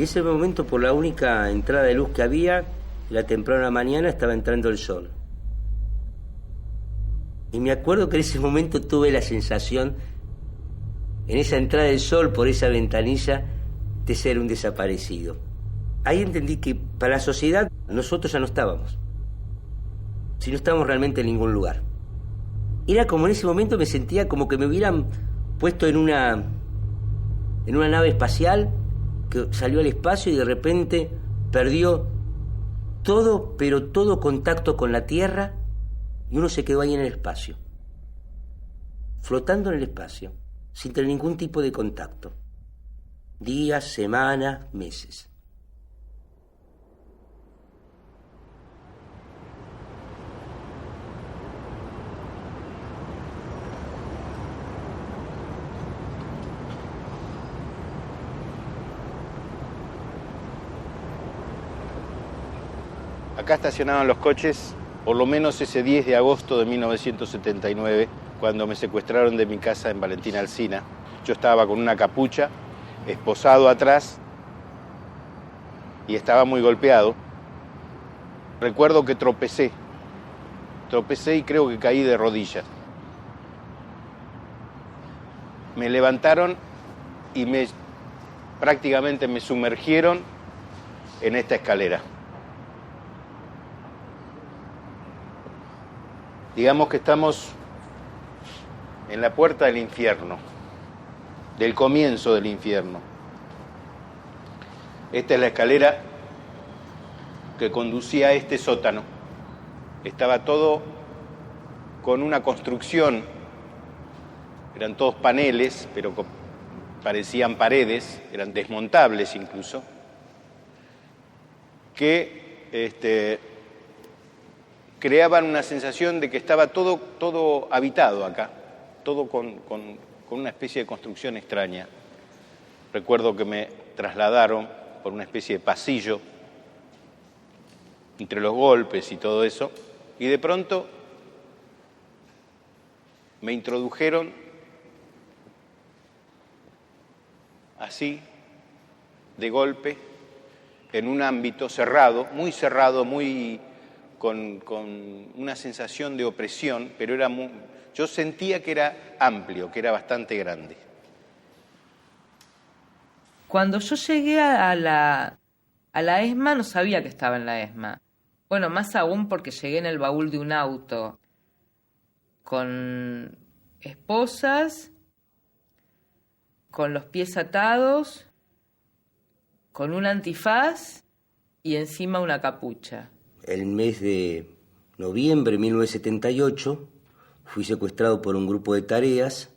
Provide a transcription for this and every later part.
Y ese momento, por la única entrada de luz que había, la temprana mañana estaba entrando el sol. Y me acuerdo que en ese momento tuve la sensación, en esa entrada del sol por esa ventanilla, de ser un desaparecido. Ahí entendí que para la sociedad nosotros ya no estábamos. Si no estábamos realmente en ningún lugar. Era como en ese momento me sentía como que me hubieran puesto en una nave espacial que salió al espacio y de repente perdió todo, pero todo contacto con la Tierra, y uno se quedó ahí en el espacio, flotando en el espacio, sin tener ningún tipo de contacto. Días, semanas, meses. Acá estacionaban los coches, por lo menos ese 10 de agosto de 1979, cuando me secuestraron de mi casa en Valentín Alsina. Yo estaba con una capucha, esposado atrás, y estaba muy golpeado. Recuerdo que tropecé y creo que caí de rodillas. Me levantaron y prácticamente me sumergieron en esta escalera. Digamos que estamos en la puerta del infierno, del comienzo del infierno. Esta es la escalera que conducía a este sótano. Estaba todo con una construcción, eran todos paneles, pero parecían paredes, eran desmontables incluso, que creaban una sensación de que estaba todo habitado acá, todo con una especie de construcción extraña. Recuerdo que me trasladaron por una especie de pasillo entre los golpes y todo eso, y de pronto me introdujeron así, de golpe, en un ámbito cerrado, muy con una sensación de opresión, pero yo sentía que era amplio, que era bastante grande. Cuando yo llegué a la ESMA no sabía que estaba en la ESMA. Bueno, más aún porque llegué en el baúl de un auto con esposas, con los pies atados, con un antifaz y encima una capucha. El mes de noviembre de 1978 fui secuestrado por un grupo de tareas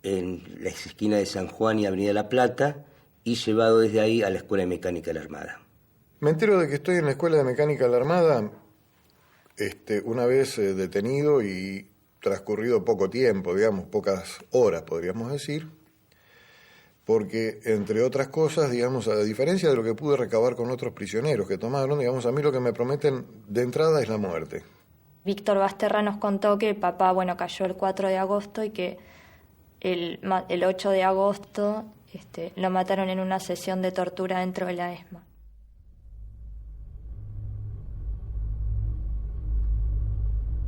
en la esquina de San Juan y Avenida La Plata y llevado desde ahí a la Escuela de Mecánica de la Armada. Me entero de que estoy en la Escuela de Mecánica de la Armada una vez detenido y transcurrido poco tiempo, digamos, pocas horas, podríamos decir, porque, entre otras cosas, digamos, a diferencia de lo que pude recabar con otros prisioneros que tomaron, digamos, a mí lo que me prometen de entrada es la muerte. Víctor Basterra nos contó que el papá, cayó el 4 de agosto y que el 8 de agosto lo mataron en una sesión de tortura dentro de la ESMA.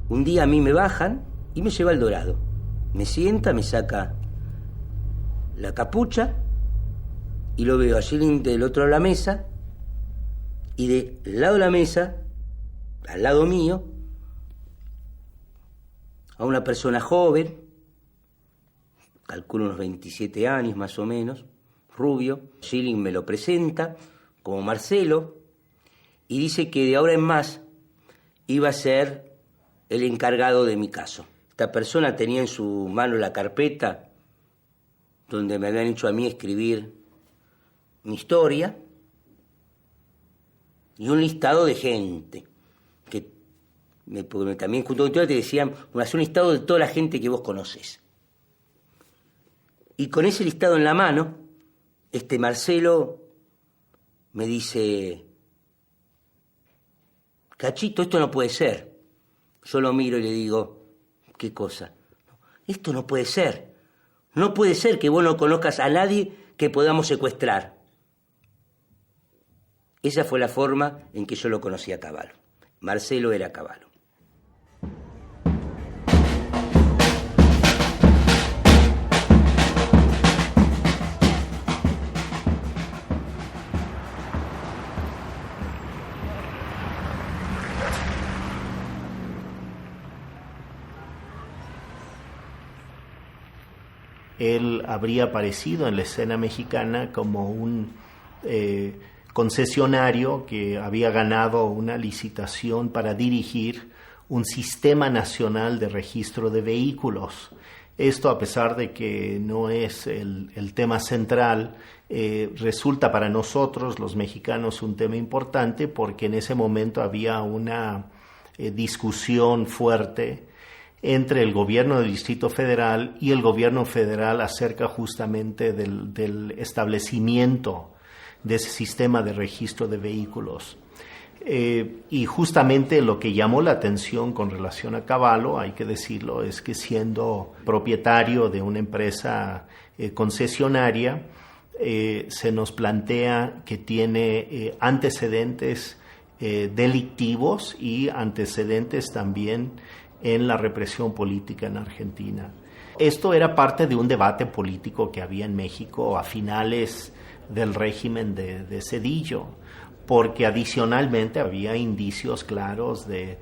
Un día a mí me bajan y me lleva al Dorado. Me sienta, me saca la capucha y lo veo allí del otro lado de la mesa, y del lado de la mesa, al lado mío, a una persona joven, calculo unos 27 años más o menos, rubio. Schilling me lo presenta como Marcelo y dice que de ahora en más iba a ser el encargado de mi caso. Esta persona tenía en su mano la carpeta donde me habían hecho a mí escribir mi historia y un listado de gente que también junto contigo te decían, hacer un listado de toda la gente que vos conocés. Y con ese listado en la mano, Marcelo me dice: Cachito, esto no puede ser. Yo lo miro y le digo: ¿qué cosa? Esto no puede ser. No puede ser que vos no conozcas a nadie que podamos secuestrar. Esa fue la forma en que yo lo conocí a Cavallo. Marcelo era Cavallo. Él habría aparecido en la escena mexicana como un concesionario que había ganado una licitación para dirigir un sistema nacional de registro de vehículos. Esto, a pesar de que no es el tema central, resulta para nosotros, los mexicanos, un tema importante porque en ese momento había una discusión fuerte entre el gobierno del Distrito Federal y el gobierno federal acerca justamente del establecimiento de ese sistema de registro de vehículos. Y justamente lo que llamó la atención con relación a Cavallo, hay que decirlo, es que siendo propietario de una empresa concesionaria, se nos plantea que tiene antecedentes delictivos y antecedentes también en la represión política en Argentina. Esto era parte de un debate político que había en México a finales del régimen de Zedillo, porque adicionalmente había indicios claros de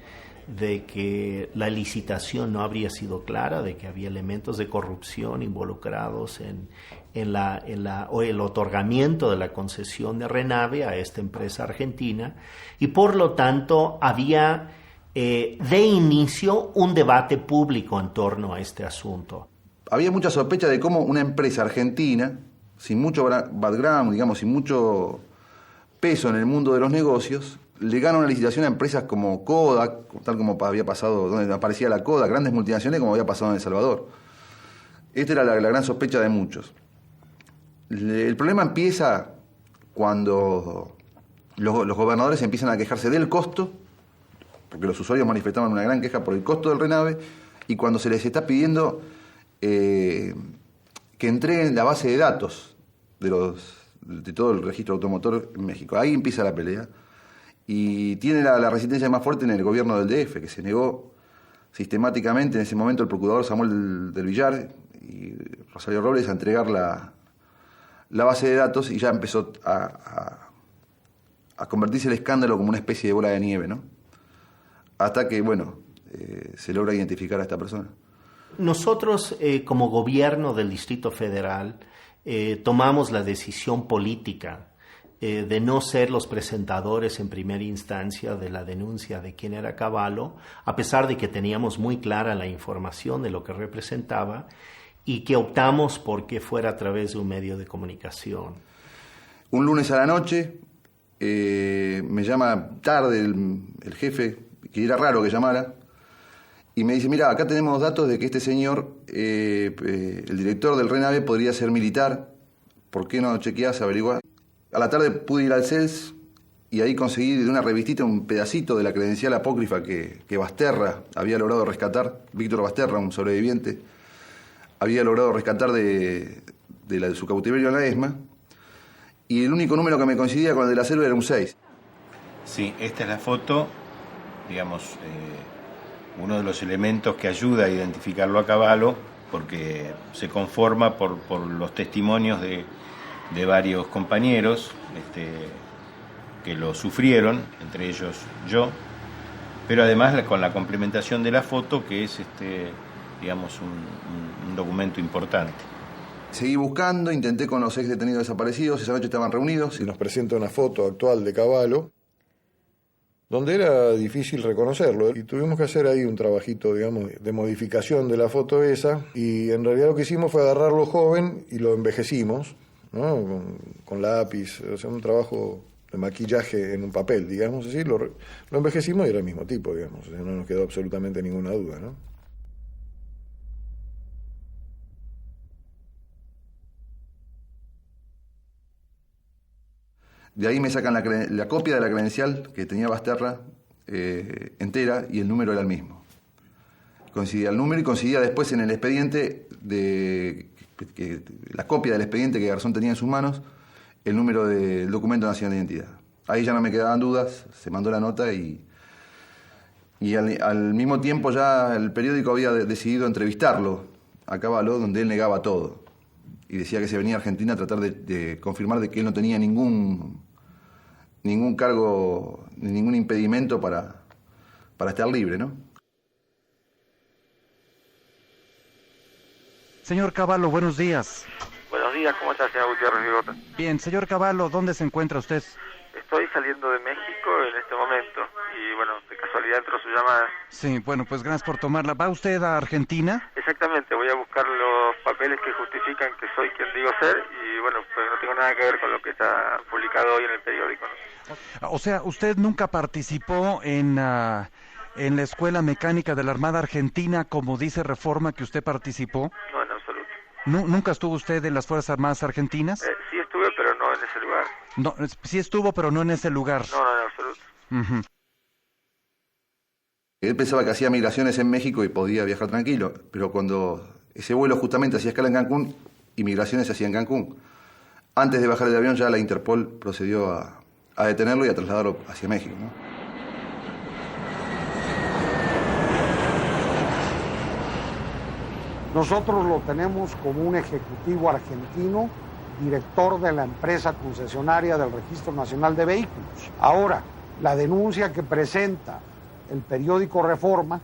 que la licitación no habría sido clara, de que había elementos de corrupción involucrados en el otorgamiento de la concesión de Renave a esta empresa argentina, y por lo tanto había de inicio un debate público en torno a este asunto. Había mucha sospecha de cómo una empresa argentina, sin mucho background, digamos, sin mucho peso en el mundo de los negocios, le gana una licitación a empresas como Kodak, tal como había pasado, donde aparecía la Kodak, grandes multinacionales como había pasado en El Salvador. Esta era la gran sospecha de muchos. El problema empieza cuando los gobernadores empiezan a quejarse del costo, porque los usuarios manifestaban una gran queja por el costo del Renave, y cuando se les está pidiendo que entreguen la base de datos de todo el registro automotor en México. Ahí empieza la pelea, y tiene la resistencia más fuerte en el gobierno del DF, que se negó sistemáticamente en ese momento el procurador Samuel del Villar y Rosario Robles a entregar la base de datos, y ya empezó a convertirse el escándalo como una especie de bola de nieve, ¿no? Hasta que, se logra identificar a esta persona. Nosotros, como gobierno del Distrito Federal, tomamos la decisión política de no ser los presentadores en primera instancia de la denuncia de quién era Cavallo, a pesar de que teníamos muy clara la información de lo que representaba, y que optamos por que fuera a través de un medio de comunicación. Un lunes a la noche me llama tarde el jefe, que era raro que llamara, y me dice: mira, acá tenemos datos de que este señor, el director del Renave, podría ser militar. ¿Por qué no chequeás, averiguás? A la tarde pude ir al CELS y ahí conseguí de una revistita un pedacito de la credencial apócrifa que Basterra había logrado rescatar. Víctor Basterra, un sobreviviente, había logrado rescatar de su cautiverio en la ESMA, y el único número que me coincidía con el de la selva era un 6. Sí, esta es la foto, digamos, uno de los elementos que ayuda a identificarlo a Cavallo, porque se conforma por los testimonios de varios compañeros que lo sufrieron, entre ellos yo, pero además con la complementación de la foto, que es digamos un documento importante. Seguí buscando, intenté con los ex detenidos desaparecidos, esa noche estaban reunidos. Y nos presenta una foto actual de Cavallo, donde era difícil reconocerlo, y tuvimos que hacer ahí un trabajito, digamos, de modificación de la foto esa, y en realidad lo que hicimos fue agarrarlo joven y lo envejecimos, ¿no? Con lápiz, o sea, un trabajo de maquillaje en un papel, digamos así, lo envejecimos y era el mismo tipo, digamos, o sea, no nos quedó absolutamente ninguna duda, ¿no? De ahí me sacan la copia de la credencial que tenía Basterra entera, y el número era el mismo. Coincidía el número y coincidía después en el expediente la copia del expediente que Garzón tenía en sus manos, el número del documento nacional de identidad. Ahí ya no me quedaban dudas, se mandó la nota y al mismo tiempo ya el periódico había decidido entrevistarlo a Cavallo, donde él negaba todo. Y decía que se venía a Argentina a tratar de confirmar de que él no tenía ningún cargo, ningún impedimento para estar libre, ¿no? Señor Cavallo, buenos días. Buenos días, ¿cómo está, señor Gutiérrez Vigota? Bien, señor Cavallo, ¿dónde se encuentra usted? Estoy saliendo de México en este momento y, bueno, de casualidad entró su llamada. Sí, bueno, pues gracias por tomarla. ¿Va usted a Argentina? Exactamente, voy a buscar los papeles que justifican que soy quien digo ser y, bueno, pues no tengo nada que ver con lo que está publicado hoy en el periódico, ¿no? O sea, ¿usted nunca participó en la Escuela Mecánica de la Armada Argentina, como dice Reforma, que usted participó? No, en absoluto. ¿Nunca estuvo usted en las Fuerzas Armadas Argentinas? Sí estuve, pero no en ese lugar. No, sí estuvo, pero no en ese lugar. No, en absoluto. Uh-huh. Él pensaba que hacía migraciones en México y podía viajar tranquilo, pero cuando ese vuelo justamente hacía escala en Cancún, y migraciones se hacían en Cancún. Antes de bajar del avión ya la Interpol procedió a detenerlo y a trasladarlo hacia México, ¿no? Nosotros lo tenemos como un ejecutivo argentino, director de la empresa concesionaria del Registro Nacional de Vehículos. Ahora, la denuncia que presenta el periódico Reforma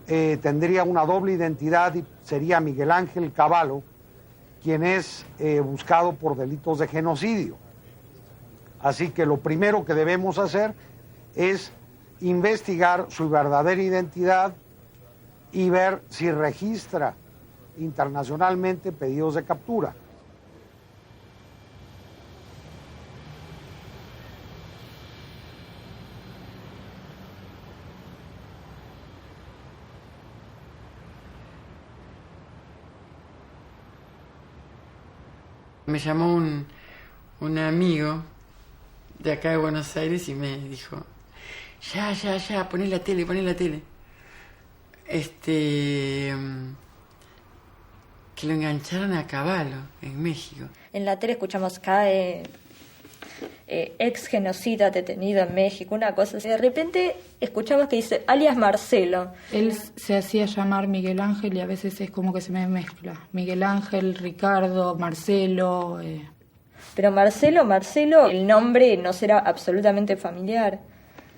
tendría una doble identidad y sería Miguel Ángel Cavallo, quien es buscado por delitos de genocidio. Así que lo primero que debemos hacer es investigar su verdadera identidad y ver si registra internacionalmente pedidos de captura. Me llamó un amigo de acá de Buenos Aires y me dijo, ya, poné la tele. Que lo engancharon a Cavallo en México. En la tele escuchamos cae ex genocida detenido en México, una cosa así. De repente escuchamos que dice alias Marcelo. Él se hacía llamar Miguel Ángel y a veces es como que se me mezcla. Miguel Ángel, Ricardo, Marcelo. Pero Marcelo, el nombre no será absolutamente familiar.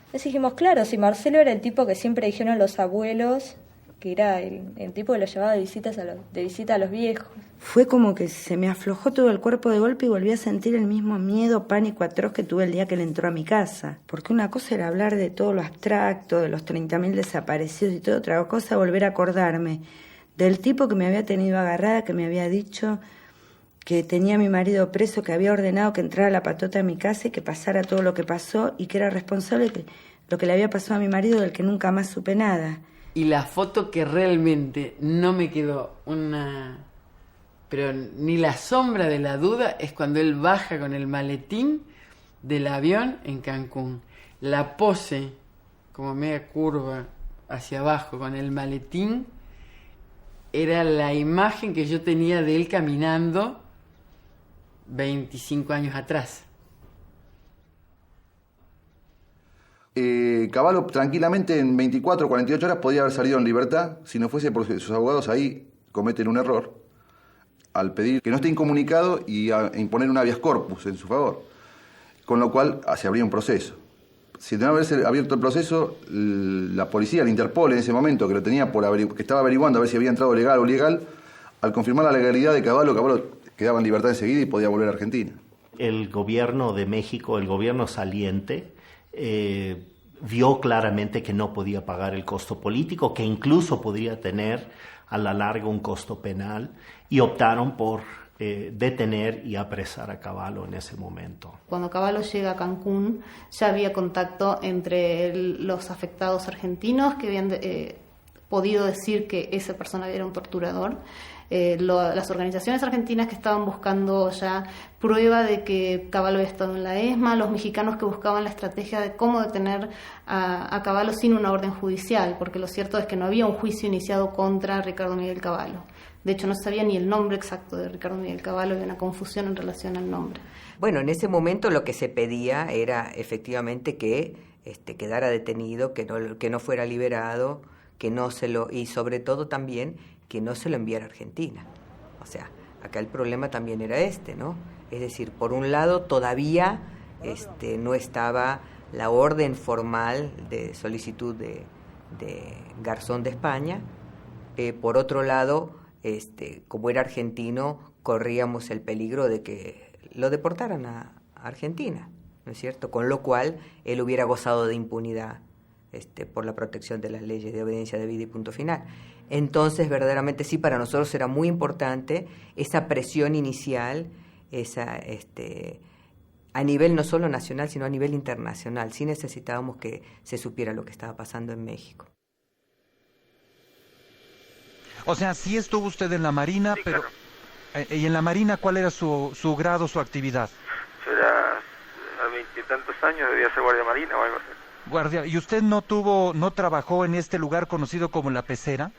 Entonces dijimos, claro, si Marcelo era el tipo que siempre dijeron los abuelos, que era el tipo que lo llevaba de visita a los viejos. Fue como que se me aflojó todo el cuerpo de golpe y volví a sentir el mismo miedo, pánico atroz que tuve el día que él entró a mi casa. Porque una cosa era hablar de todo lo abstracto, de los 30.000 desaparecidos y todo, otra cosa volver a acordarme del tipo que me había tenido agarrada, que me había dicho que tenía a mi marido preso, que había ordenado que entrara la patota a mi casa y que pasara todo lo que pasó y que era responsable de lo que le había pasado a mi marido, del que nunca más supe nada. Y la foto que realmente no me quedó pero ni la sombra de la duda es cuando él baja con el maletín del avión en Cancún. La pose como media curva hacia abajo con el maletín era la imagen que yo tenía de él caminando 25 años atrás. Cavallo tranquilamente en 24 o 48 horas podía haber salido en libertad si no fuese porque sus abogados ahí cometen un error al pedir que no esté incomunicado y a imponer un habeas corpus en su favor, con lo cual se abría un proceso. Si de no haberse abierto el proceso, la policía, la Interpol en ese momento, que lo tenía que estaba averiguando a ver si había entrado legal o ilegal, al confirmar la legalidad de Cavallo quedaba en libertad enseguida y podía volver a Argentina. El gobierno de México, el gobierno saliente, vio claramente que no podía pagar el costo político, que incluso podría tener a la larga un costo penal, y optaron por detener y apresar a Cavallo en ese momento. Cuando Cavallo llega a Cancún, ya había contacto entre los afectados argentinos que habían podido decir que esa persona era un torturador. Las organizaciones argentinas que estaban buscando ya prueba de que Cavallo había estado en la ESMA, los mexicanos que buscaban la estrategia de cómo detener a Cavallo sin una orden judicial, porque lo cierto es que no había un juicio iniciado contra Ricardo Miguel Cavallo. De hecho, no sabía ni el nombre exacto de Ricardo Miguel Cavallo, había una confusión en relación al nombre. Bueno, en ese momento lo que se pedía era efectivamente que quedara detenido, que no fuera liberado, y sobre todo también que no se lo enviara a Argentina. O sea, acá el problema también era ¿no? Es decir, por un lado todavía no estaba la orden formal de solicitud de Garzón de España. Por otro lado, como era argentino, corríamos el peligro de que lo deportaran a Argentina, ¿no es cierto? Con lo cual él hubiera gozado de impunidad por la protección de las leyes de obediencia debida y punto final. Entonces, verdaderamente sí, para nosotros era muy importante esa presión inicial, a nivel no solo nacional, sino a nivel internacional. Sí necesitábamos que se supiera lo que estaba pasando en México. O sea, sí estuvo usted en la Marina, sí, pero... Claro. ¿Y en la Marina cuál era su grado, su actividad? Yo era, a 20 y tantos años, debía ser guardia marina o algo así. Guardia, ¿y usted no trabajó en este lugar conocido como La Pecera?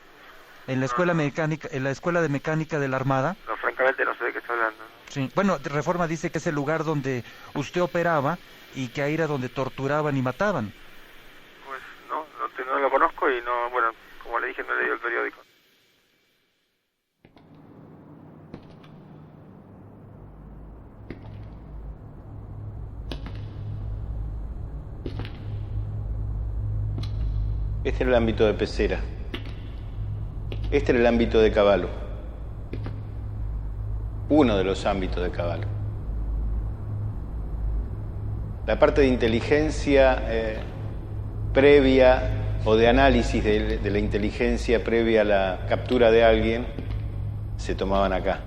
¿En la escuela mecánica, en la escuela de mecánica de la Armada? No, francamente no sé de qué está hablando. Sí, bueno, Reforma dice que es el lugar donde usted operaba y que ahí era donde torturaban y mataban. Pues no lo conozco y no, bueno, como le dije, no he leído el periódico. Este era el ámbito de Pecera. Este era el ámbito de Cavallo. Uno de los ámbitos de Cavallo. La parte de inteligencia previa o de análisis de la inteligencia previa a la captura de alguien se tomaban acá.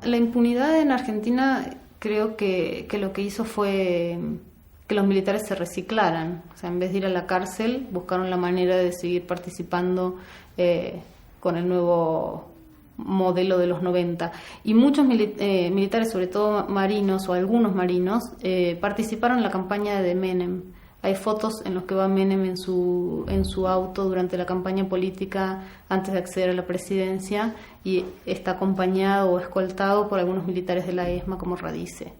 La impunidad en Argentina creo que lo que hizo fue que los militares se reciclaran. O sea, en vez de ir a la cárcel, buscaron la manera de seguir participando con el nuevo modelo de los 90. Y muchos militares, sobre todo marinos o algunos marinos, participaron en la campaña de Menem. Hay fotos en las que va Menem en su auto durante la campaña política antes de acceder a la presidencia y está acompañado o escoltado por algunos militares de la ESMA como Radice.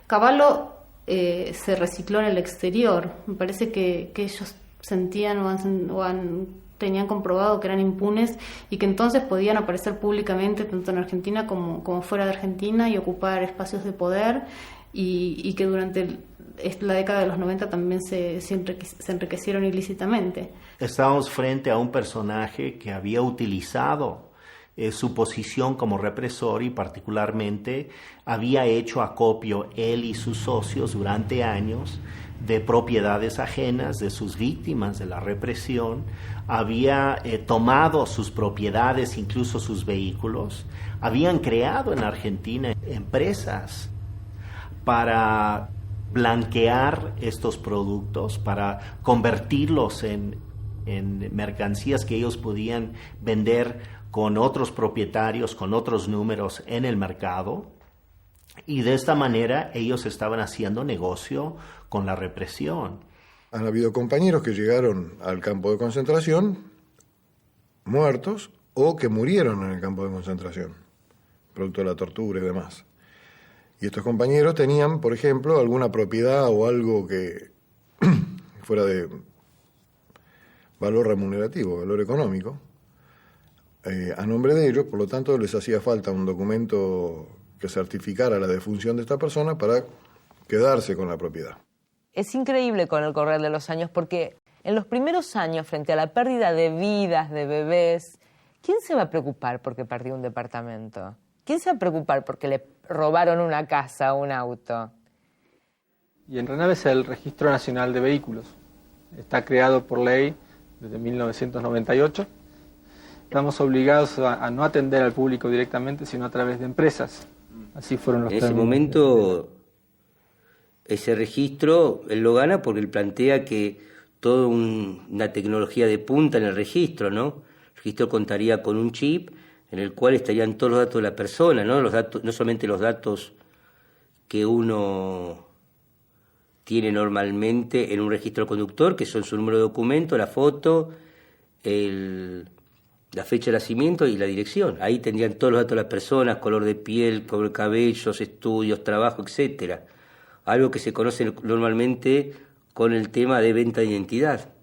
Cavallo se recicló en el exterior. Me parece que ellos sentían tenían comprobado que eran impunes y que entonces podían aparecer públicamente tanto en Argentina como fuera de Argentina y ocupar espacios de poder y que durante la década de los 90 también se enriquecieron ilícitamente. Estamos frente a un personaje que había utilizado su posición como represor y particularmente había hecho acopio él y sus socios durante años de propiedades ajenas de sus víctimas de la represión, había tomado sus propiedades, incluso sus vehículos, habían creado en Argentina empresas para blanquear estos productos, para convertirlos en mercancías que ellos podían vender con otros propietarios, con otros números en el mercado, y de esta manera ellos estaban haciendo negocio con la represión. Han habido compañeros que llegaron al campo de concentración muertos o que murieron en el campo de concentración, producto de la tortura y demás. Y estos compañeros tenían, por ejemplo, alguna propiedad o algo que fuera de valor remunerativo, valor económico, a nombre de ellos, por lo tanto les hacía falta un documento que certificara la defunción de esta persona para quedarse con la propiedad. Es increíble con el correr de los años porque en los primeros años, frente a la pérdida de vidas, de bebés, ¿quién se va a preocupar porque perdió un departamento? ¿Quién se va a preocupar porque le robaron una casa o un auto? Y en RENAVE es el Registro Nacional de Vehículos. Está creado por ley desde 1998. Estamos obligados a no atender al público directamente, sino a través de empresas. Así fueron los términos. En ese momento, ese registro, él lo gana porque él plantea que toda una tecnología de punta en el registro, ¿no? El registro contaría con un chip en el cual estarían todos los datos de la persona, ¿no? Los datos, no solamente los datos que uno tiene normalmente en un registro conductor, que son su número de documento, la foto, la fecha de nacimiento y la dirección. Ahí tendrían todos los datos de las personas, color de piel, color de cabellos, estudios, trabajo, etcétera. Algo que se conoce normalmente con el tema de venta de identidad.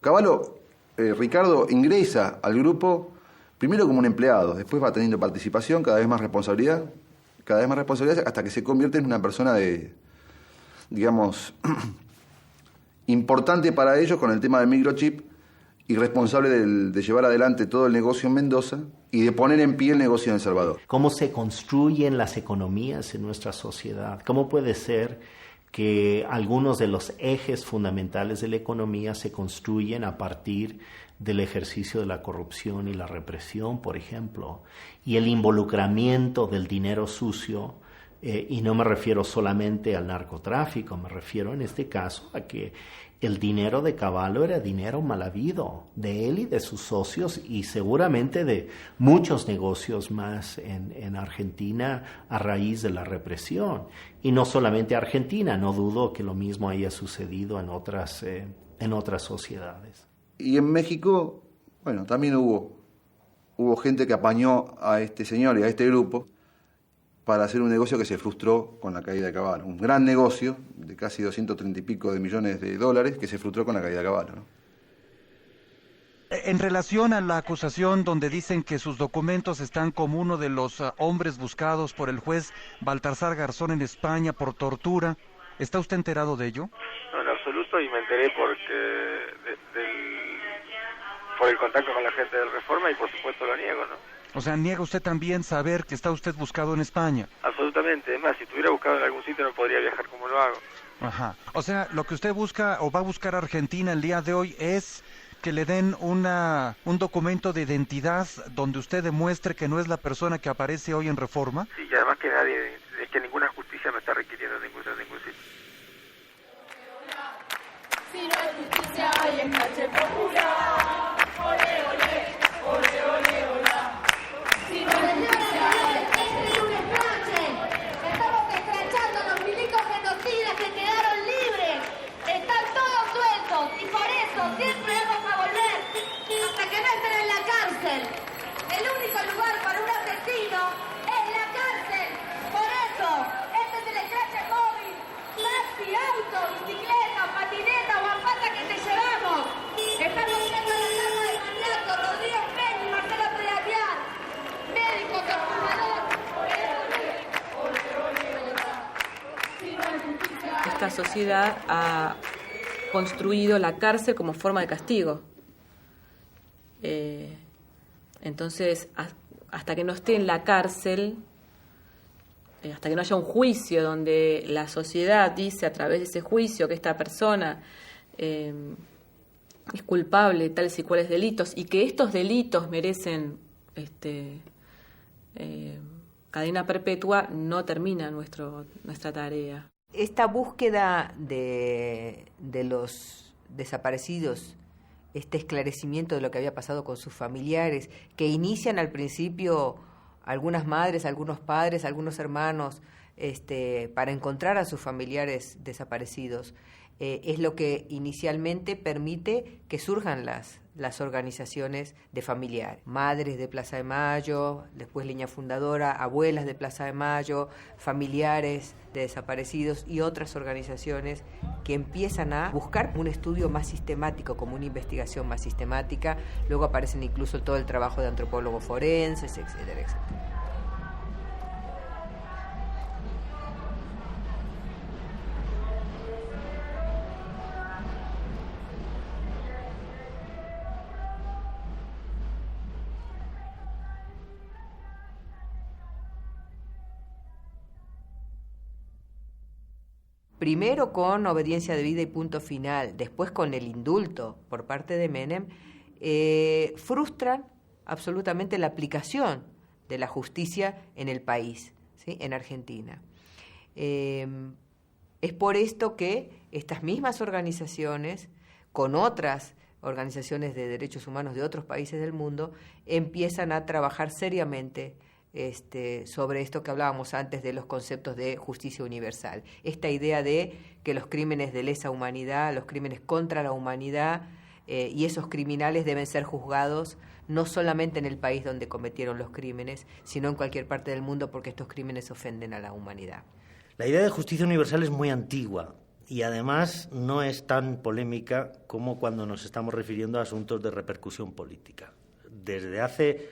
Cavallo, Ricardo ingresa al grupo primero como un empleado, después va teniendo participación, cada vez más responsabilidad, hasta que se convierte en una persona digamos, importante para ellos con el tema del microchip y responsable de llevar adelante todo el negocio en Mendoza y de poner en pie el negocio en El Salvador. ¿Cómo se construyen las economías en nuestra sociedad? ¿Cómo puede ser que algunos de los ejes fundamentales de la economía se construyen a partir del ejercicio de la corrupción y la represión, por ejemplo, y el involucramiento del dinero sucio? Y no me refiero solamente al narcotráfico, me refiero en este caso a que el dinero de Cavallo era dinero mal habido, de él y de sus socios, y seguramente de muchos negocios más en Argentina a raíz de la represión. Y no solamente Argentina, no dudo que lo mismo haya sucedido en otras sociedades. Y en México, bueno, también hubo gente que apañó a este señor y a este grupo para hacer un negocio que se frustró con la caída de Cavallo. Un gran negocio de casi 230 y pico de millones de dólares que se frustró con la caída de Cavallo, ¿no? En relación a la acusación donde dicen que sus documentos están como uno de los hombres buscados por el juez Baltasar Garzón en España por tortura, ¿está usted enterado de ello? No, en absoluto, y me enteré por el contacto con la gente del Reforma y por supuesto lo niego, ¿no? O sea, ¿niega usted también saber que está usted buscado en España? Absolutamente, es más, si estuviera buscado en algún sitio no podría viajar como lo hago. Ajá, o sea, lo que usted busca o va a buscar a Argentina el día de hoy es que le den un documento de identidad donde usted demuestre que no es la persona que aparece hoy en Reforma. Sí, y además que ninguna justicia me está requiriendo en ningún sitio. Si no hay justicia hay escarche popular. Ole, ole, ole, ole, ole. Si no hay justicia hay un escrache. Estamos escrachando a los milicos genocidas que quedaron libres. Están todos sueltos y por eso siempre vamos a volver hasta que no estén en la cárcel. El único lugar para un asesino es la cárcel. Por eso, este es el escrache móvil. Taxi, auto, bicicleta, patineta o apata que te llevamos. Estamos viendo la cama de Maniato, Rodríguez Peña y Marcelo Pedatiar. Médico, transformador. Esta sociedad ha construido la cárcel como forma de castigo. Entonces, hasta que no esté en la cárcel, hasta que no haya un juicio donde la sociedad dice a través de ese juicio que esta persona es culpable de tales y cuales delitos y que estos delitos merecen cadena perpetua, no termina nuestra tarea. Esta búsqueda de los desaparecidos, este esclarecimiento de lo que había pasado con sus familiares, que inician al principio algunas madres, algunos padres, algunos hermanos, para encontrar a sus familiares desaparecidos, es lo que inicialmente permite que surjan las organizaciones de familiares. Madres de Plaza de Mayo, después Línea Fundadora, abuelas de Plaza de Mayo, familiares de desaparecidos y otras organizaciones que empiezan a buscar un estudio más sistemático, como una investigación más sistemática. Luego aparecen incluso todo el trabajo de antropólogos forenses, etcétera, etcétera. Primero con obediencia debida y punto final, después con el indulto por parte de Menem, frustran absolutamente la aplicación de la justicia en el país, ¿sí? En Argentina. Es por esto que estas mismas organizaciones, con otras organizaciones de derechos humanos de otros países del mundo, empiezan a trabajar seriamente sobre esto que hablábamos antes de los conceptos de justicia universal. Esta idea de que los crímenes de lesa humanidad, los crímenes contra la humanidad y esos criminales deben ser juzgados no solamente en el país donde cometieron los crímenes, sino en cualquier parte del mundo, porque estos crímenes ofenden a la humanidad. La idea de justicia universal es muy antigua y además no es tan polémica como cuando nos estamos refiriendo a asuntos de repercusión política. Desde hace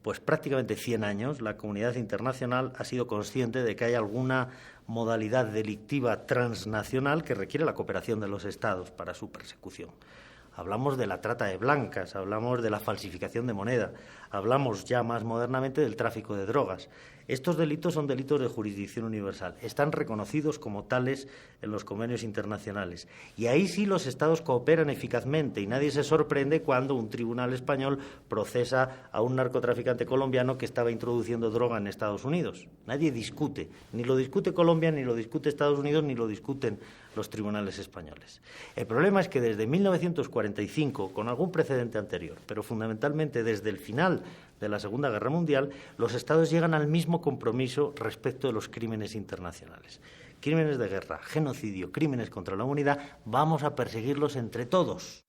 pues prácticamente 100 años, la comunidad internacional ha sido consciente de que hay alguna modalidad delictiva transnacional que requiere la cooperación de los Estados para su persecución. Hablamos de la trata de blancas, hablamos de la falsificación de moneda, hablamos ya más modernamente del tráfico de drogas. Estos delitos son delitos de jurisdicción universal, están reconocidos como tales en los convenios internacionales. Y ahí sí los Estados cooperan eficazmente y nadie se sorprende cuando un tribunal español procesa a un narcotraficante colombiano que estaba introduciendo droga en Estados Unidos. Nadie discute, ni lo discute Colombia, ni lo discute Estados Unidos, ni lo discuten los tribunales españoles. El problema es que desde 1945, con algún precedente anterior, pero fundamentalmente desde el final de la Segunda Guerra Mundial, los Estados llegan al mismo compromiso respecto de los crímenes internacionales. Crímenes de guerra, genocidio, crímenes contra la humanidad, vamos a perseguirlos entre todos.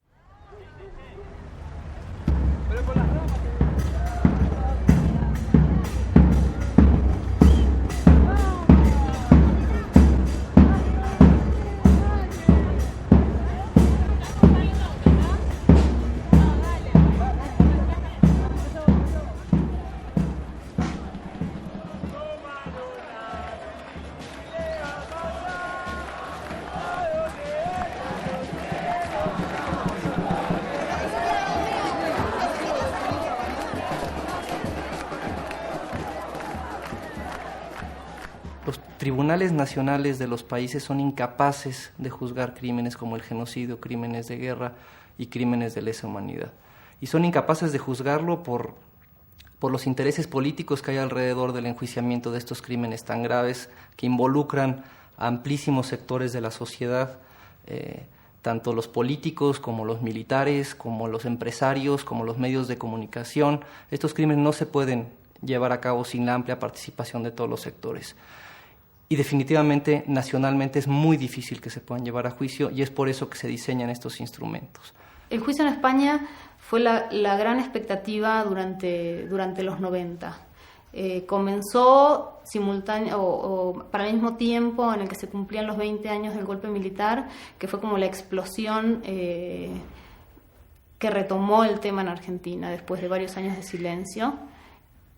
Tribunales nacionales de los países son incapaces de juzgar crímenes como el genocidio, crímenes de guerra y crímenes de lesa humanidad. Y son incapaces de juzgarlo por los intereses políticos que hay alrededor del enjuiciamiento de estos crímenes tan graves que involucran a amplísimos sectores de la sociedad, tanto los políticos como los militares, como los empresarios, como los medios de comunicación. Estos crímenes no se pueden llevar a cabo sin la amplia participación de todos los sectores. Y definitivamente, nacionalmente, es muy difícil que se puedan llevar a juicio y es por eso que se diseñan estos instrumentos. El juicio en España fue la gran expectativa durante los 90. Comenzó simultáneo o para el mismo tiempo en el que se cumplían los 20 años del golpe militar, que fue como la explosión que retomó el tema en Argentina después de varios años de silencio.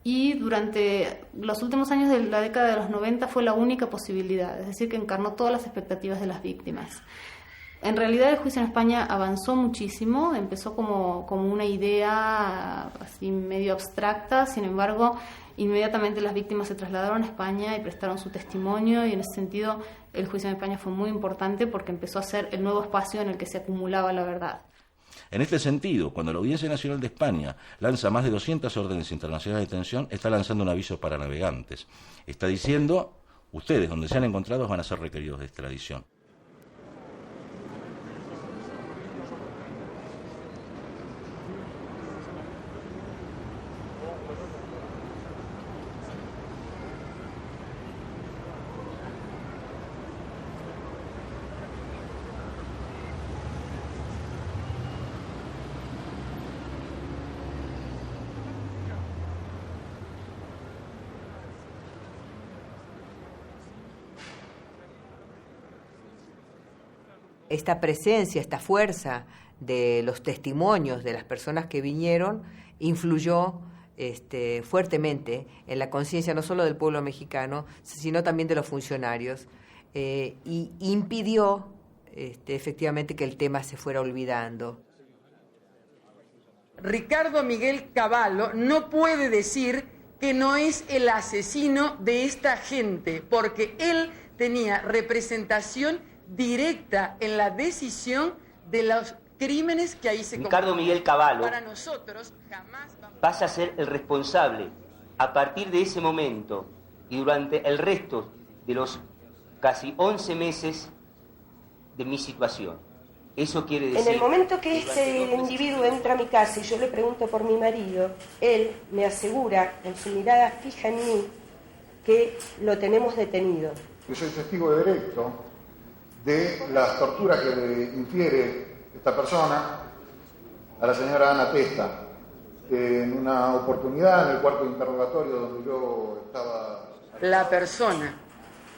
Y durante los últimos años de la década de los 90 fue la única posibilidad, es decir, que encarnó todas las expectativas de las víctimas. En realidad el juicio en España avanzó muchísimo, empezó como una idea así medio abstracta, sin embargo, inmediatamente las víctimas se trasladaron a España y prestaron su testimonio, y en ese sentido el juicio en España fue muy importante porque empezó a ser el nuevo espacio en el que se acumulaba la verdad. En este sentido, cuando la Audiencia Nacional de España lanza más de 200 órdenes internacionales de detención, está lanzando un aviso para navegantes. Está diciendo, ustedes, donde sean encontrados, van a ser requeridos de extradición. Esta presencia, esta fuerza de los testimonios de las personas que vinieron influyó fuertemente en la conciencia no solo del pueblo mexicano, sino también de los funcionarios, y impidió efectivamente que el tema se fuera olvidando. Ricardo Miguel Cavallo no puede decir que no es el asesino de esta gente, porque él tenía representación directa en la decisión de los crímenes que ahí se Ricardo Miguel Cavallo para nosotros jamás pasa a ser el responsable a partir de ese momento y durante el resto de los casi 11 meses de mi situación. Eso quiere decir... En el momento que este individuo entra a mi casa y yo le pregunto por mi marido, él me asegura, con su mirada fija en mí, que lo tenemos detenido. Yo soy testigo directo de las torturas que le infiere esta persona a la señora Ana Testa, que en una oportunidad, en el cuarto de interrogatorio donde yo estaba... La persona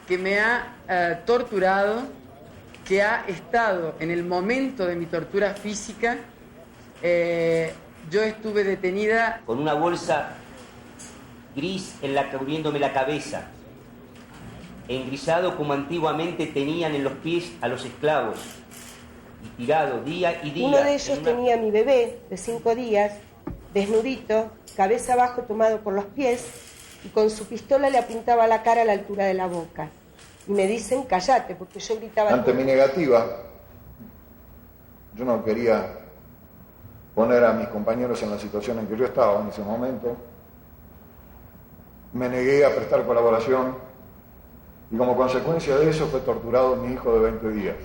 que me ha torturado, que ha estado en el momento de mi tortura física, yo estuve detenida... Con una bolsa gris cubriéndome la cabeza, engrisado como antiguamente tenían en los pies a los esclavos, y tirado día y día. Uno de ellos tenía a mi bebé de 5 días, desnudito, cabeza abajo tomado por los pies, y con su pistola le apuntaba la cara a la altura de la boca. Y me dicen, cállate, porque yo gritaba... Ante mi negativa, yo no quería poner a mis compañeros en la situación en que yo estaba en ese momento. Me negué a prestar colaboración y como consecuencia de eso fue torturado mi hijo de 20 días.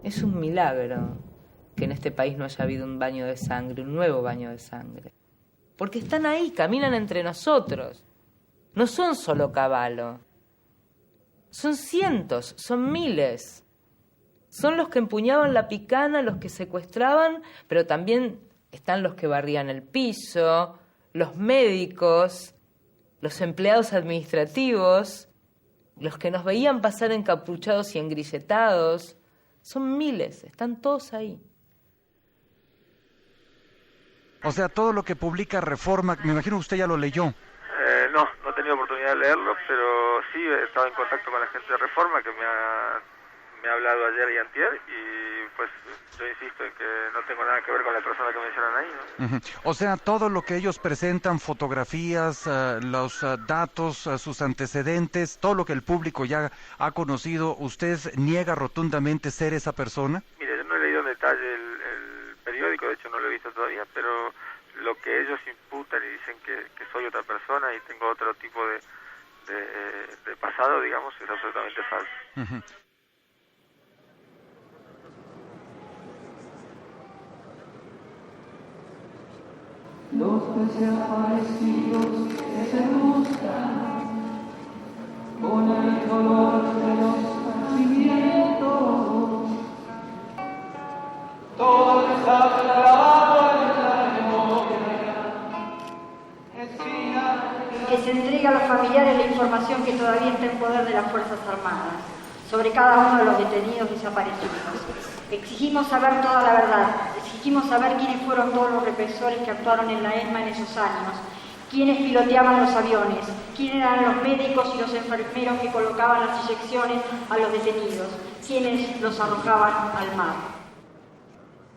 Es un milagro que en este país no haya habido un baño de sangre, un nuevo baño de sangre. Porque están ahí, caminan entre nosotros. No son solo caballo. Son cientos, son miles. Son los que empuñaban la picana, los que secuestraban, pero también están los que barrían el piso, los médicos, los empleados administrativos, los que nos veían pasar encapuchados y engrilletados. Son miles, están todos ahí. O sea, todo lo que publica Reforma, me imagino usted ya lo leyó. No he tenido oportunidad de leerlo, pero sí he estado en contacto con la gente de Reforma que me ha hablado ayer y antier, y pues yo insisto en que no tengo nada que ver con la persona que mencionan ahí, ¿no? O sea, todo lo que ellos presentan, fotografías, los datos, sus antecedentes, todo lo que el público ya ha conocido, ¿usted niega rotundamente ser esa persona? Mire, yo no he leído en detalle el periódico, de hecho no lo he visto todavía, pero lo que ellos imputan y dicen que soy otra persona y tengo otro tipo de pasado, digamos, es absolutamente falso. Los desaparecidos que se buscan con el color de los nacimientos, todo está grabado en la memoria. Que se entregue a los familiares la información que todavía está en poder de las Fuerzas Armadas sobre cada uno de los detenidos desaparecidos. Exigimos saber toda la verdad, exigimos saber quiénes fueron todos los represores que actuaron en la ESMA en esos años, quiénes piloteaban los aviones, quiénes eran los médicos y los enfermeros que colocaban las inyecciones a los detenidos, quiénes los arrojaban al mar.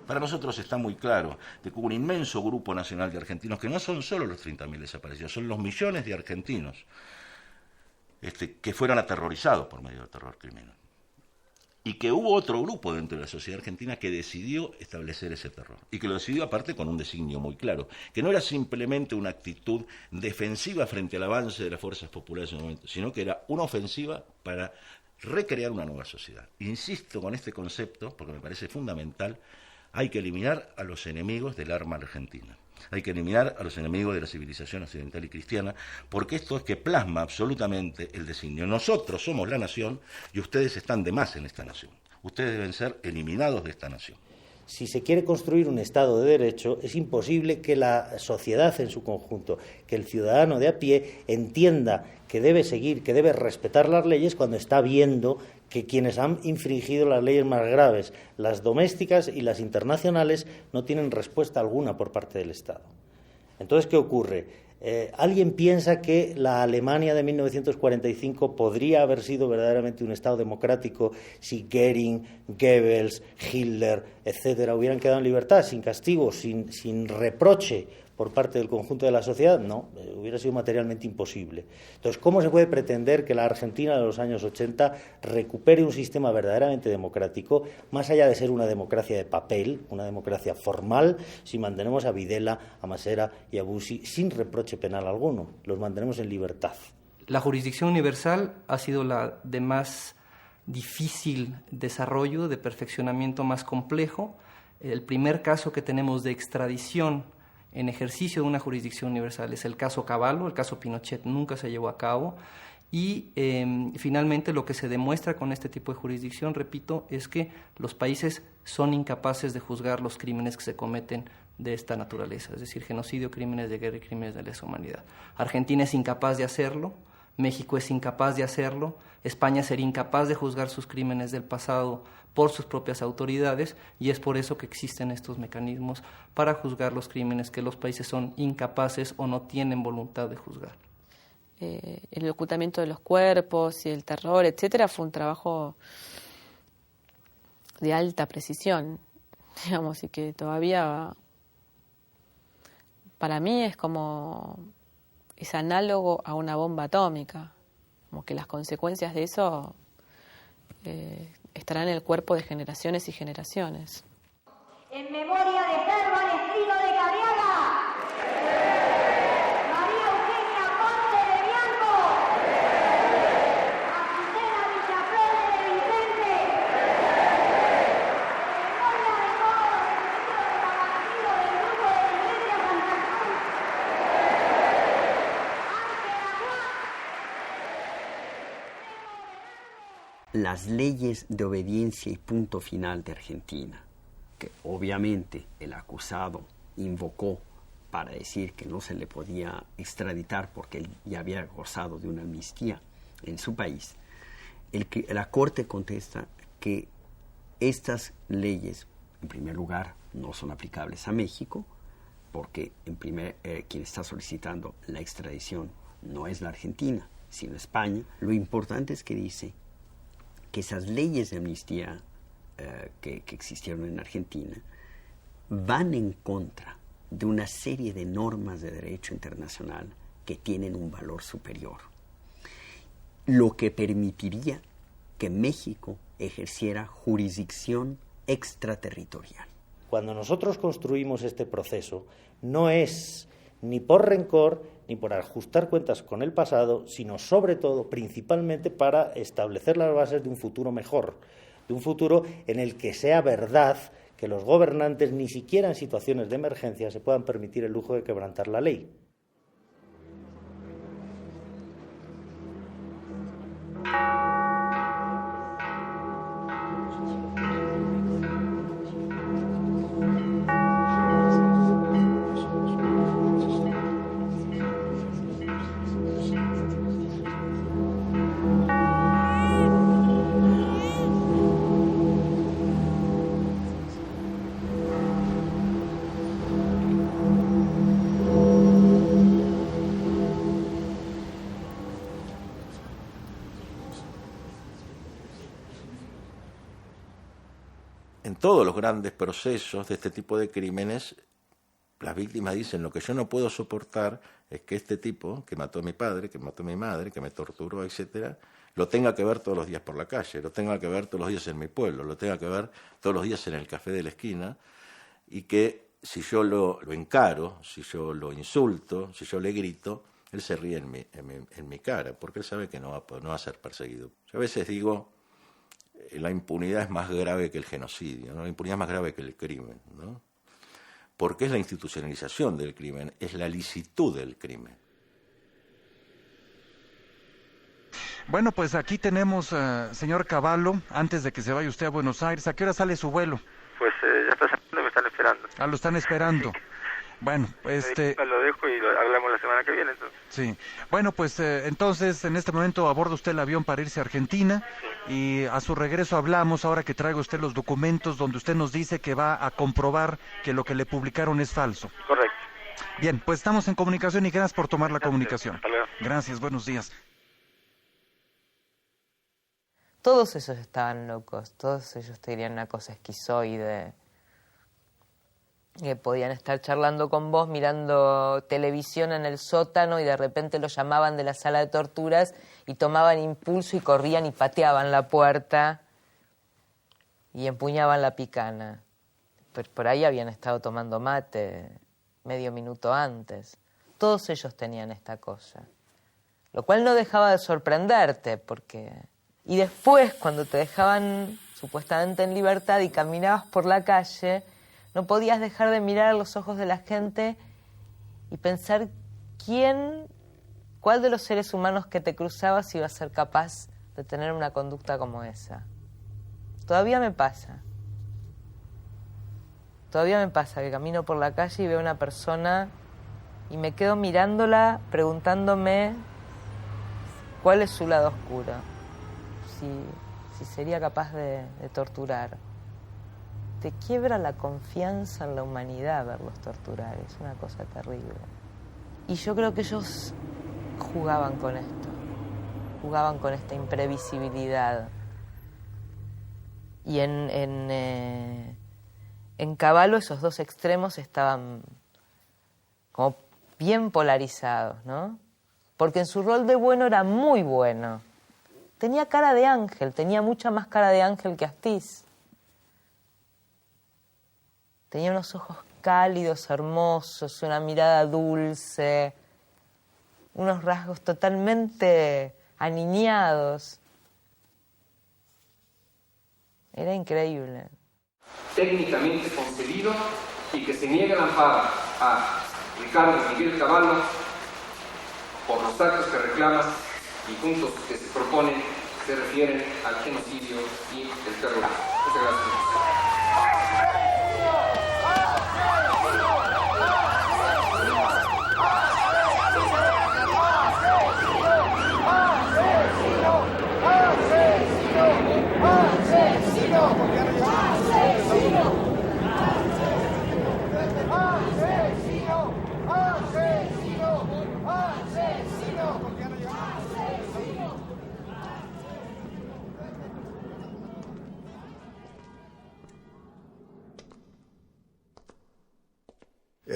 Para nosotros está muy claro de que hubo un inmenso grupo nacional de argentinos, que no son solo los 30.000 desaparecidos, son los millones de argentinos que fueron aterrorizados por medio del terror criminal. Y que hubo otro grupo dentro de la sociedad argentina que decidió establecer ese terror. Y que lo decidió aparte con un designio muy claro, que no era simplemente una actitud defensiva frente al avance de las fuerzas populares en el momento, sino que era una ofensiva para recrear una nueva sociedad. Insisto con este concepto, porque me parece fundamental. Hay que eliminar a los enemigos del arma argentina. Hay que eliminar a los enemigos de la civilización occidental y cristiana, porque esto es que plasma absolutamente el designio. Nosotros somos la nación y ustedes están de más en esta nación. Ustedes deben ser eliminados de esta nación. Si se quiere construir un Estado de Derecho, es imposible que la sociedad en su conjunto, que el ciudadano de a pie entienda que debe seguir, que debe respetar las leyes cuando está viendo que quienes han infringido las leyes más graves, las domésticas y las internacionales, no tienen respuesta alguna por parte del Estado. Entonces, ¿qué ocurre? ¿Alguien piensa que la Alemania de 1945 podría haber sido verdaderamente un Estado democrático si Goering, Goebbels, Hitler, etcétera, hubieran quedado en libertad, sin castigo, sin reproche por parte del conjunto de la sociedad? No, hubiera sido materialmente imposible. Entonces, ¿cómo se puede pretender que la Argentina de los años 80 recupere un sistema verdaderamente democrático, más allá de ser una democracia de papel, una democracia formal, si mantenemos a Videla, a Masera y a Bussi sin reproche penal alguno? Los mantenemos en libertad. La jurisdicción universal ha sido la de más difícil desarrollo, de perfeccionamiento más complejo. El primer caso que tenemos de extradición en ejercicio de una jurisdicción universal es el caso Cavallo. El caso Pinochet nunca se llevó a cabo y finalmente lo que se demuestra con este tipo de jurisdicción, repito, es que los países son incapaces de juzgar los crímenes que se cometen de esta naturaleza, es decir, genocidio, crímenes de guerra y crímenes de lesa humanidad. Argentina es incapaz de hacerlo, México es incapaz de hacerlo, España sería incapaz de juzgar sus crímenes del pasado por sus propias autoridades, y es por eso que existen estos mecanismos para juzgar los crímenes que los países son incapaces o no tienen voluntad de juzgar. El ocultamiento de los cuerpos y el terror, etcétera, fue un trabajo de alta precisión, digamos, y que todavía para mí es análogo a una bomba atómica, como que las consecuencias de eso estarán en el cuerpo de generaciones y generaciones. En memoria de Pedro Alestino de Cabiaga, María Eugenia Ponte de Bianco, Azucena Villaflores de Vicente, en memoria de todos los desaparecidos del grupo de la Iglesia Santa Cruz, Las leyes de obediencia y punto final de Argentina, que obviamente el acusado invocó para decir que no se le podía extraditar porque él ya había gozado de una amnistía en su país, la Corte contesta que estas leyes, en primer lugar, no son aplicables a México, porque quien está solicitando la extradición no es la Argentina, sino España. Lo importante es que dice que esas leyes de amnistía que existieron en Argentina van en contra de una serie de normas de derecho internacional que tienen un valor superior, lo que permitiría que México ejerciera jurisdicción extraterritorial. Cuando nosotros construimos este proceso, no es ni por rencor ni por ajustar cuentas con el pasado, sino sobre todo, principalmente, para establecer las bases de un futuro mejor, de un futuro en el que sea verdad que los gobernantes, ni siquiera en situaciones de emergencia, se puedan permitir el lujo de quebrantar la ley. En todos los grandes procesos de este tipo de crímenes, las víctimas dicen: lo que yo no puedo soportar es que este tipo, que mató a mi padre, que mató a mi madre, que me torturó, etcétera, lo tenga que ver todos los días por la calle, lo tenga que ver todos los días en mi pueblo, lo tenga que ver todos los días en el café de la esquina, y que si yo lo encaro, si yo lo insulto, si yo le grito, él se ríe en mi cara, porque él sabe que no va a ser perseguido. Yo a veces digo, la impunidad es más grave que el genocidio, ¿no? La impunidad es más grave que el crimen, ¿no? Porque es la institucionalización del crimen, es la licitud del crimen. Bueno, pues aquí tenemos, señor Cavallo, antes de que se vaya usted a Buenos Aires, ¿a qué hora sale su vuelo? Pues ya está saliendo, me están esperando. Ah, lo están esperando. Sí. Bueno, lo dejo y hablamos la semana que viene, entonces. Sí. Bueno, pues entonces en este momento aborda usted el avión para irse a Argentina, sí, y a su regreso hablamos, ahora que traiga usted los documentos donde usted nos dice que va a comprobar que lo que le publicaron es falso. Correcto. Bien, pues estamos en comunicación y gracias por tomar la comunicación. Hasta luego. Gracias, buenos días. Todos ellos estaban locos, todos ellos tenían una cosa esquizoide. Que podían estar charlando con vos, mirando televisión en el sótano y de repente los llamaban de la sala de torturas y tomaban impulso y corrían y pateaban la puerta y empuñaban la picana. Pero por ahí habían estado tomando mate medio minuto antes. Todos ellos tenían esta cosa. Lo cual no dejaba de sorprenderte porque... Y después, cuando te dejaban supuestamente en libertad y caminabas por la calle... No podías dejar de mirar a los ojos de la gente y pensar cuál de los seres humanos que te cruzabas iba a ser capaz de tener una conducta como esa. Todavía me pasa. Todavía me pasa que camino por la calle y veo a una persona y me quedo mirándola preguntándome cuál es su lado oscuro. Si sería capaz de torturar. Te quiebra la confianza en la humanidad verlos torturar, es una cosa terrible. Y yo creo que ellos jugaban con esto, jugaban con esta imprevisibilidad. Y en Cavallo esos dos extremos estaban como bien polarizados, ¿no? Porque en su rol de bueno era muy bueno. Tenía cara de ángel, tenía mucha más cara de ángel que Astiz. Tenía unos ojos cálidos, hermosos, una mirada dulce, unos rasgos totalmente aniñados. Era increíble. Técnicamente concedido y que se niega la amparo a Ricardo Miguel Cavallo por los actos que reclama y puntos que se proponen se refieren al genocidio y el terrorismo. Muchas gracias.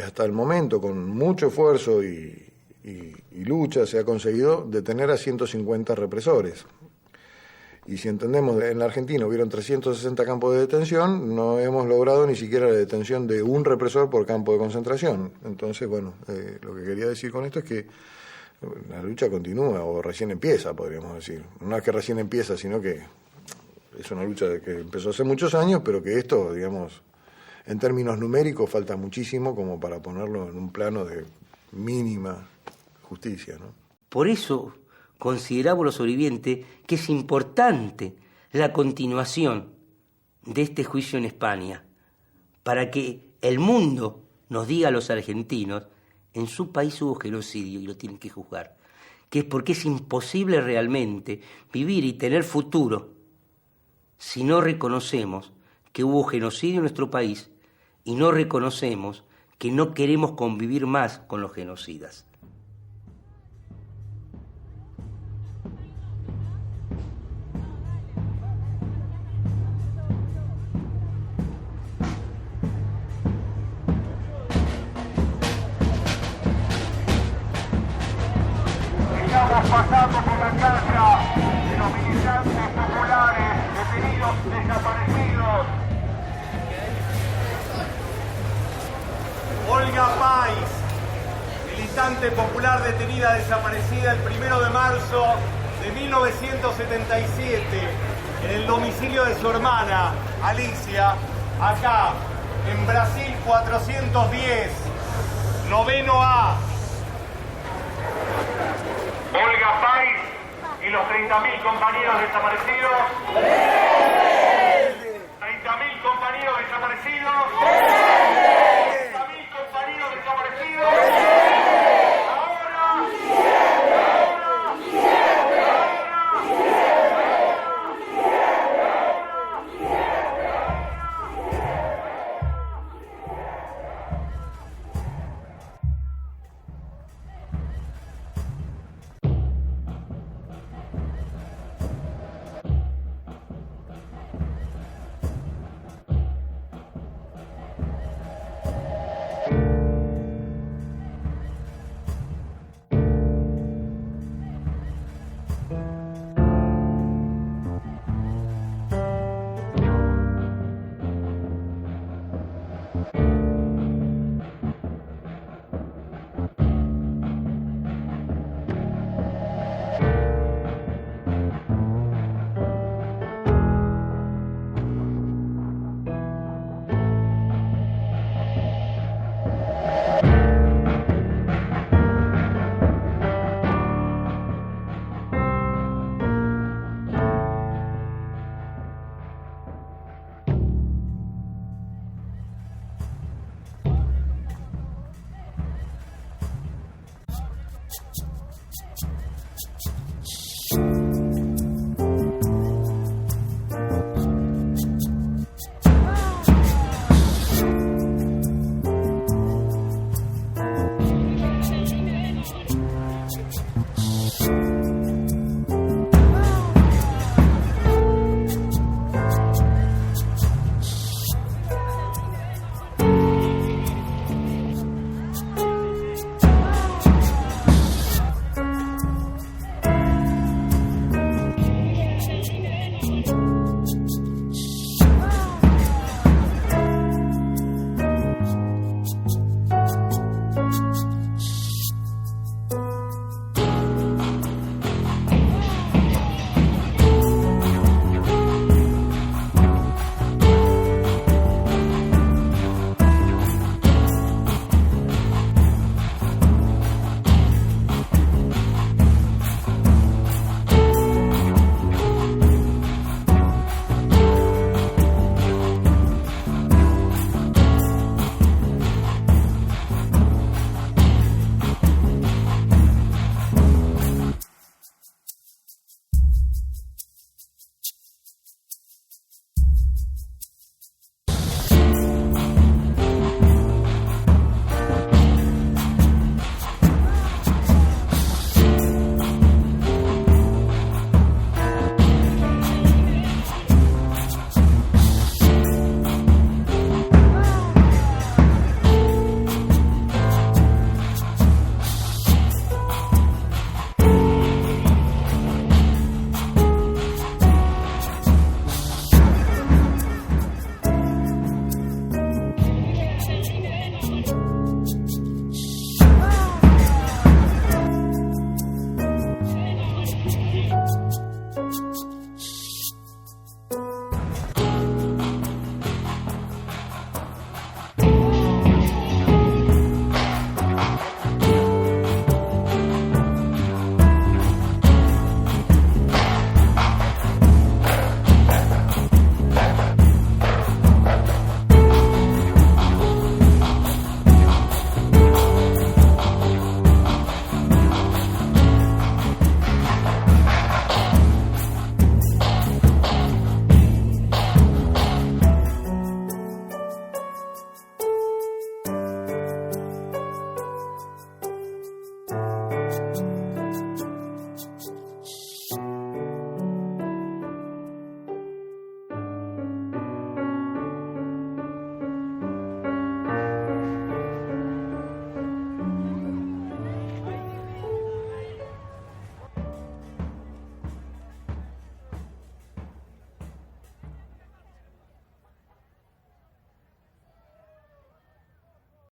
Hasta el momento, con mucho esfuerzo y lucha, se ha conseguido detener a 150 represores. Y si entendemos, en la Argentina hubieron 360 campos de detención, no hemos logrado ni siquiera la detención de un represor por campo de concentración. Entonces, bueno, lo que quería decir con esto es que la lucha continúa, o recién empieza, podríamos decir. No es que recién empieza, sino que es una lucha que empezó hace muchos años, pero que esto, digamos, en términos numéricos falta muchísimo como para ponerlo en un plano de mínima justicia, ¿no? Por eso consideramos los sobrevivientes que es importante la continuación de este juicio en España, para que el mundo nos diga a los argentinos, en su país hubo genocidio y lo tienen que juzgar, que es porque es imposible realmente vivir y tener futuro si no reconocemos que hubo genocidio en nuestro país y no reconocemos que no queremos convivir más con los genocidas. Estamos pasando por la casa de los militantes populares detenidos desaparecidos. Olga Pais, militante popular detenida desaparecida el 1 de marzo de 1977 en el domicilio de su hermana, Alicia, acá, en Brasil 410, 9º A. Olga Pais y los 30.000 compañeros desaparecidos. 30.000 compañeros desaparecidos.